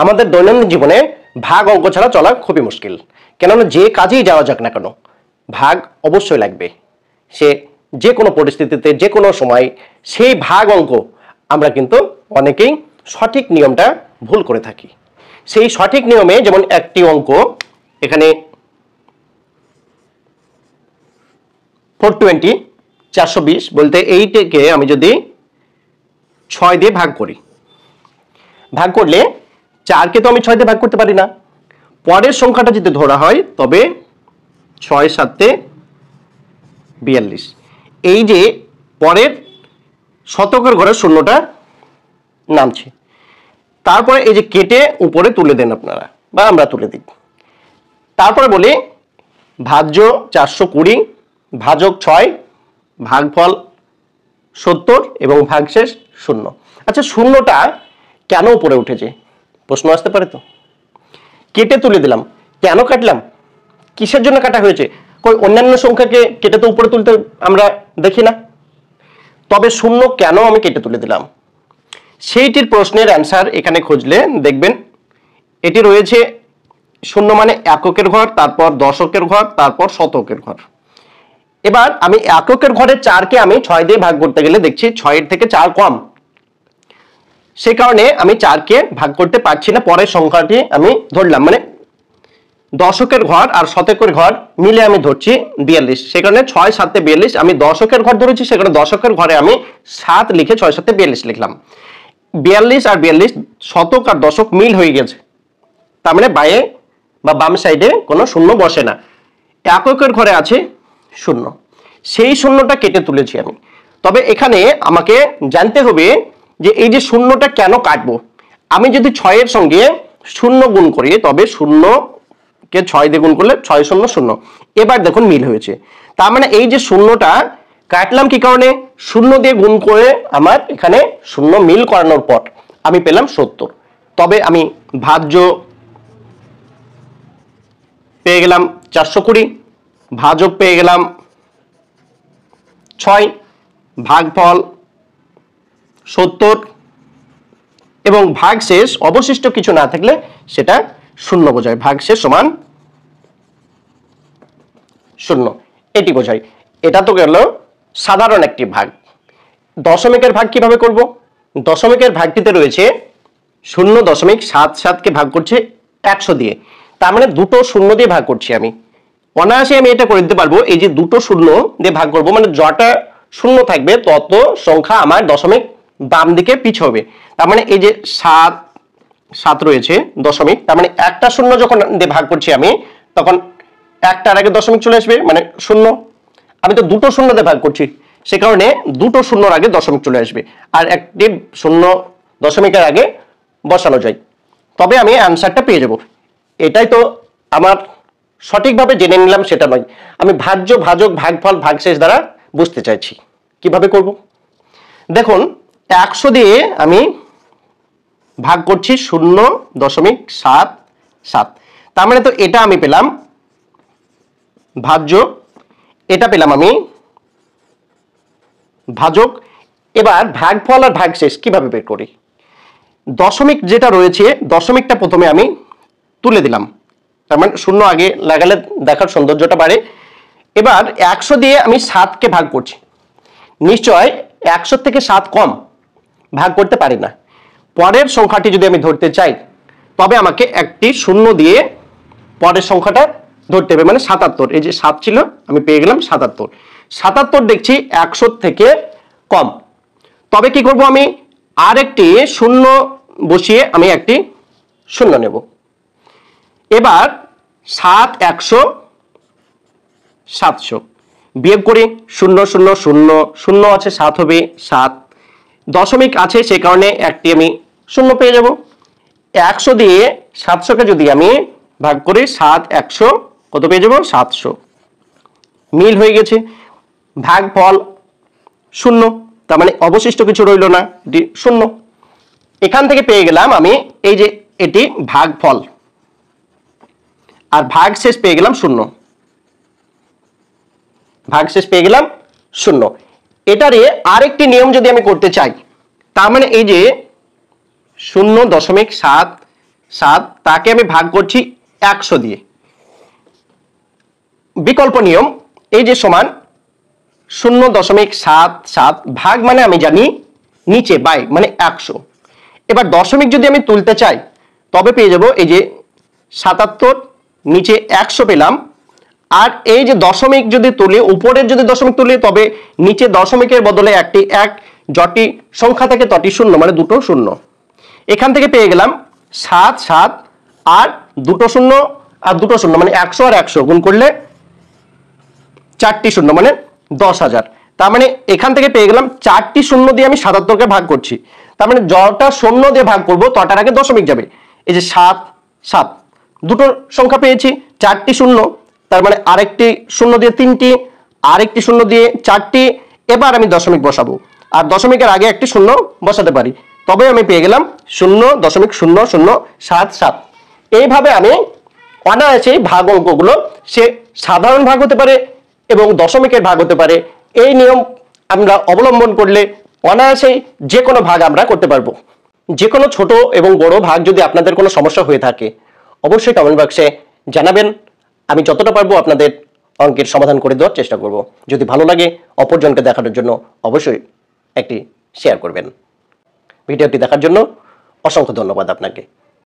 আমাদের দৈনন্দিন জীবনে ভাগ অঙ্ক ছাড়া চলা খুবই মুশকিল। কেননা যে কাজেই যাওয়া যাক না কেন ভাগ অবশ্যই লাগবে। সে যে কোনো পরিস্থিতিতে যে কোনো সময় সেই ভাগ অঙ্ক আমরা কিন্তু অনেকেই সঠিক নিয়মটা ভুল করে থাকি। সেই সঠিক নিয়মে যেমন একটি অঙ্ক এখানে 420 420 বলতে এইটাকে আমি যদি 6 দিয়ে ভাগ করি, ভাগ করলে 4 কে তো আমি 6 দিয়ে ভাগ করতে পারি না। পরের সংখ্যাটা যদি ধরা হয় তবে 6 7 42। এই যে পরের শতকের ঘরে শূন্যটা নামছে, তারপরে এই যে কেটে উপরে তুলে দেন আপনারা বা আমরা তুলে দিই। তারপরে বলি ভাজ্য 420 ভাজক 6 ভাগফল 70 এবং ভাগশেষ 0। আচ্ছা, শূন্যটা কেন উপরে উঠেছে প্রশ্ন আসতে পারে তো। কেটে তুলে দিলাম, কেন কাটলাম, কিসের জন্য কাটা হয়েছে? কই অন্যান্য সংখ্যাকে কেটে তো উপরে তুলতে আমরা দেখি না, তবে শূন্য কেন আমি কেটে তুলে দিলাম সেইটির প্রশ্নের অ্যান্সার এখানে খুঁজলে দেখবেন এটি রয়েছে শূন্য মানে এককের ঘর, তারপর দশকের ঘর, তারপর শতকের ঘর। এবার আমি এককের ঘরে 4কে আমি 6 দিয়ে ভাগ করতে গেলে দেখছি 6 থেকে 4 কম, সেই কারণে আমি 4কে ভাগ করতে পারছি না। পরের সংখ্যাটি আমি ধরলাম, মানে দশকের ঘর আর শতকের ঘর মিলে আমি ধরছি 42, সেই কারণে 6 7 42। আমি দশকের ঘর ধরেছি, সেখানে দশকের ঘরে আমি 7 লিখে 6 7 42 লিখলাম। 42 আর 42 শতক আর দশক মিল হয়ে গেছে, তার মানে বায়ে বা বাম সাইডে কোনো শূন্য বসে না। এককের ঘরে আছে শূন্য, সেই শূন্যটা কেটে তুলেছি আমি। তবে এখানে আমাকে জানতে হবে যে এই যে শূন্যটা কেন কাটবো। আমি যদি 6 এর সঙ্গে শূন্য গুণ করি তবে শূন্যকে 6 দিয়ে গুণ করলে 6 0 0। এবার দেখুন মিল হয়েছে, তার মানে এই যে শূন্যটা কাটলাম কি কারণে, শূন্য দিয়ে গুণ করে আমার এখানে শূন্য মিল করানোর পর আমি পেলাম 70। তবে আমি ভাজ্য পেয়ে গেলাম 420, ভাজক পেয়ে গেলাম 6, ভাগফল 70 এবং ভাগশেষ অবশিষ্ট কিছু না থাকলে সেটা শূন্য বোঝায়। ভাগশেষ সমান শূন্য, এটি বোঝায়। এটা তো গেল সাধারণ একটি ভাগ। দশমিকের ভাগ কিভাবে করব? দশমিকের ভাগটিতে রয়েছে 0.77 কে ভাগ করছে 100 দিয়ে, তার মানে দুটো শূন্য দিয়ে ভাগ করছি আমি। অনায়াসে আমি এটা করে দিতে পারবো, এই যে দুটো শূন্য দিয়ে ভাগ করব মানে যটা শূন্য থাকবে তত সংখ্যা আমার দশমিক বাম দিকে পিছবে। তার মানে এই যে 7 7 রয়েছে দশমিক, তার মানে একটা শূন্য যখন দিয়ে ভাগ করছি আমি তখন একটার আগে দশমিক চলে আসবে মানে শূন্য। আমি তো দুটো শূন্য দিয়ে ভাগ করছি, সে কারণে দুটো শূন্যর আগে দশমিক চলে আসবে, আর একটি শূন্য দশমিকের আগে বসানো যায়, তবে আমি অ্যান্সারটা পেয়ে যাব। এটাই তো আমার সঠিকভাবে জেনে নিলাম সেটা নয়, আমি ভাজ্য ভাজক ভাগফল ভাগশেষ দ্বারা বুঝতে চাইছি। কিভাবে করব দেখুন, 100 দিয়ে আমি ভাগ করছি 0.77, তার মানে তো এটা আমি পেলাম ভাজ্য, এটা পেলাম আমি ভাজক। এবার ভাগফল আর ভাগশেষ কিভাবে বের করি? দশমিক যেটা রয়েছে দশমিকটা প্রথমে আমি তুলে দিলাম, তার মানে শূন্য আগে লাগালে দেখার সৌন্দর্যটা বাড়ে। এবার 100 দিয়ে আমি 7কে ভাগ করছি, নিশ্চয় 100 থেকে 7 কম, ভাগ করতে পারি না। পরের সংখ্যাটি যদি আমি ধরতে চাই তবে আমাকে একটি শূন্য দিয়ে পরের সংখ্যাটা ধরতে হবে, মানে 77। এই যে 7 ছিল আমি পেয়ে গেলাম 77। 77 দেখছি 100 থেকে কম, তবে কি করব, আমি আর একটি শূন্য বসিয়ে আমি একটি শূন্য নেব। এবার 7 100 700 বিয়োগ করি, 0 0 0 0 আছে 7 হবে 7, দশমিক আছে সে কারণে একটি আমি শূন্য পেয়ে যাব। 100 দিয়ে 700কে যদি আমি ভাগ করি 7 100 কত পেয়ে যাব 700, মিল হয়ে গেছে। ভাগফল শূন্য, তার মানে অবশিষ্ট কিছু রইল না, শূন্য। এখান থেকে পেয়ে গেলাম আমি এই যে এটি ভাগফল, আর ভাগশেষ পেয়ে গেলাম শূন্য, ভাগশেষ পেয়ে গেলাম শূন্য। এটারে আরেকটি নিয়ম যদি আমি করতে চাই, তার মানে এই যে 0.7 7 তাকে আমি ভাগ করছি 100 দিয়ে। বিকল্প নিয়ম, এই যে সমান 0.77 ভাগ মানে আমি জানি নিচে বাই মানে 100। এবার দশমিক যদি আমি তুলতে চাই তবে পেয়ে যাব এই যে 77 নিচে 100 পেলাম। আর এই যে দশমিক যদি তুলি, উপরের যদি দশমিক তুলি তবে নিচে দশমিকের বদলে একটি 1, যটি সংখ্যা থাকে তটি শূন্য, মানে দুটো শূন্য। এখান থেকে পেয়ে গেলাম 7 7 আর দুটো শূন্য আর দুটো শূন্য, মানে 100 আর 100 গুণ করলে 4টি শূন্য, মানে 10,000। তার মানে এখান থেকে পেয়ে গেলাম 4টি শূন্য দিয়ে আমি 77কে ভাগ করছি। তার মানে যটা শূন্য দিয়ে ভাগ করব তটার আগে দশমিক যাবে। এই যে 7 7 দুটো সংখ্যা পেয়েছি, 4টি শূন্য, তার মানে আরেকটি শূন্য দিয়ে 3টি, আরেকটি শূন্য দিয়ে 4টি। এবার আমি দশমিক বসাবো, আর দশমিকের আগে একটি শূন্য বসাতে পারি, তবে আমি পেয়ে গেলাম 0.0077। এইভাবে আমি অনায়াসেই ভাগ অঙ্কগুলো, সে সাধারণ ভাগ হতে পারে এবং দশমিকের ভাগ হতে পারে, এই নিয়ম আমরা অবলম্বন করলে অনায়াসেই যে কোনো ভাগ আমরা করতে পারবো। যে কোনো ছোট এবং বড় ভাগ যদি আপনাদের কোনো সমস্যা হয়ে থাকে অবশ্যই কমেন্ট বক্সে জানাবেন। আমি যতটা পারবো আপনাদের অঙ্কের সমাধান করে দেওয়ার চেষ্টা করব। যদি ভালো লাগে অপরজনকে দেখানোর জন্য অবশ্যই একটি শেয়ার করবেন। ভিডিওটি দেখার জন্য অসংখ্য ধন্যবাদ আপনাকে।